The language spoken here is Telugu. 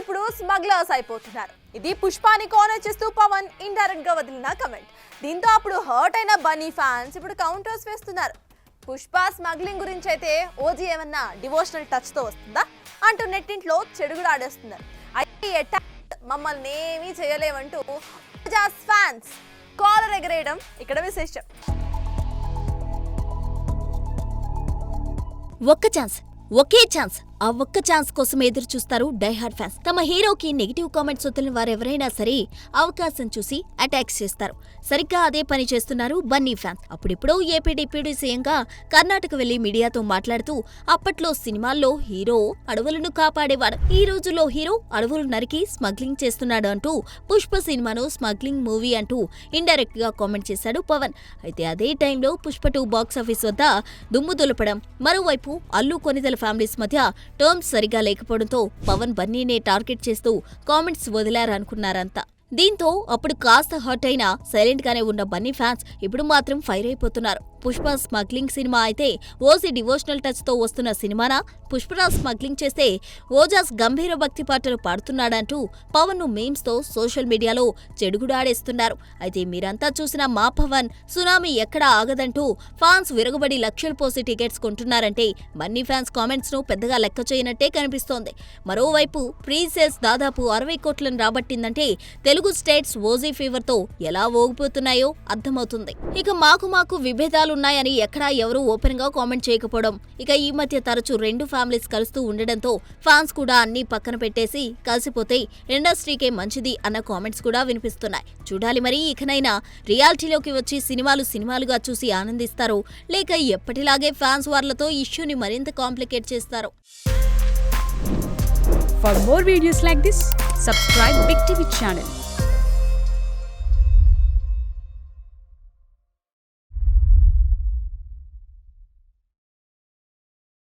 ఇప్పుడు స్మగ్లర్స్ అయిపోతున్నారు. ఇది పుష్పాని కార్నర్ చేస్తూ పవన్ ఇండైరెక్ట్ గా వదిలిన కమెంట్. దీంతో అప్పుడు హర్ట్ అయిన బన్నీ ఫ్యాన్స్ ఇప్పుడు కౌంటర్స్ వేస్తున్నారు. పుష్ప స్మగ్లింగ్ గురించి అయితే ఓజీ ఏమన్నా డివోషనల్ టచ్ తో వస్తుందా అంటూ నెట్టింట్లో చెడుగుడు ఆడేస్తున్నారు. అయితే మమ్మల్ని ఏమీ చేయలేమంటూ ఫ్యాన్స్ కాలర్ ఎగరేయడం ఇక్కడ విశేషం. ఒకే ఛాన్స్ ఆ ఒక్క ఛాన్స్ కోసం ఎదురు చూస్తారు డైహార్డ్ ఫ్యాన్స్. తమ హీరోకి నెగిటివ్ కామెంట్స్ వదిలిన వారెవరైనా సరే అవకాశం చూసి అటాక్స్ చేస్తారు. సరిగ్గా అదే పని చేస్తున్నారు బన్నీ ఫ్యాన్స్. అప్పుడిప్పుడో ఏపీ డిప్యూటీ సీఎంగా కర్ణాటక వెళ్లి మీడియాతో మాట్లాడుతూ అప్పట్లో సినిమాల్లో హీరో అడవులను కాపాడేవాడు, ఈ రోజుల్లో హీరో అడవులు నరికి స్మగ్లింగ్ చేస్తున్నాడు అంటూ పుష్ప సినిమాను స్మగ్లింగ్ మూవీ అంటూ ఇండైరెక్ట్ గా కామెంట్ చేశాడు పవన్. అయితే అదే టైంలో పుష్ప 2 బాక్సాఫీస్ వద్ద దుమ్ము దులపడం, మరోవైపు అల్లు కొనిదెల ఫ్యామిలీస్ మధ్య టర్మ్స్ సరిగా లేకపోవడంతో పవన్ బన్నీనే టార్గెట్ చేస్తూ కామెంట్స్ వదిలారనుకున్నారంతా. దీంతో అప్పుడు కాస్త హర్ట్ అయినా సైలెంట్ గానే ఉన్న బన్నీ ఫ్యాన్స్ ఇప్పుడు మాత్రం ఫైర్ అయిపోతున్నారు. పుష్ప స్మగ్లింగ్ సినిమా అయితే ఓజీ డివోషనల్ టచ్ తో వస్తున్న సినిమానా? పుష్పరాజ్ స్మగ్లింగ్ చేస్తే ఓజాస్ గంభీర భక్తి పాటలు పాడుతున్నాడంటూ పవన్ ను మీమ్స్ తో సోషల్ మీడియాలో చెడుగుడాడేస్తున్నారు. అయితే మీరంతా చూసిన మా పవన్ సునామీ ఎక్కడా ఆగదంటూ ఫ్యాన్స్ విరగబడి లక్షలు పోసి టికెట్స్ కొంటున్నారంటే బన్నీ ఫ్యాన్స్ కామెంట్స్ ను పెద్దగా లెక్క చేయనట్టే కనిపిస్తోంది. మరోవైపు ప్రీ సేల్స్ దాదాపు 60 కోట్లను రాబట్టిందంటే తెలుగు స్టేట్స్ ఓజీ ఫీవర్ తో ఎలా ఓగిపోతున్నాయో అర్థమవుతుంది. ఇక మాకు విభేదాలున్నాయని ఎక్కడా ఎవరూ ఓపెన్ గా కామెంట్ చేయకపోవడం, ఇక ఈ మధ్య తరచూ 2 ఫ్యామిలీస్ కలుస్తూ ఉండడంతో ఫ్యాన్స్ కూడా అన్ని పక్కన పెట్టేసి కలిసిపోతే ఇండస్ట్రీకే మంచిది అన్న కామెంట్స్ కూడా వినిపిస్తున్నాయి. చూడాలి మరి ఇకనైనా రియాలిటీలోకి వచ్చి సినిమాలుగా చూసి ఆనందిస్తారో లేక ఎప్పటిలాగే ఫ్యాన్స్ వార్లతో ఇష్యూని మరింత కాంప్లికేట్ చేస్తారో. For more videos like this, subscribe Big TV channel.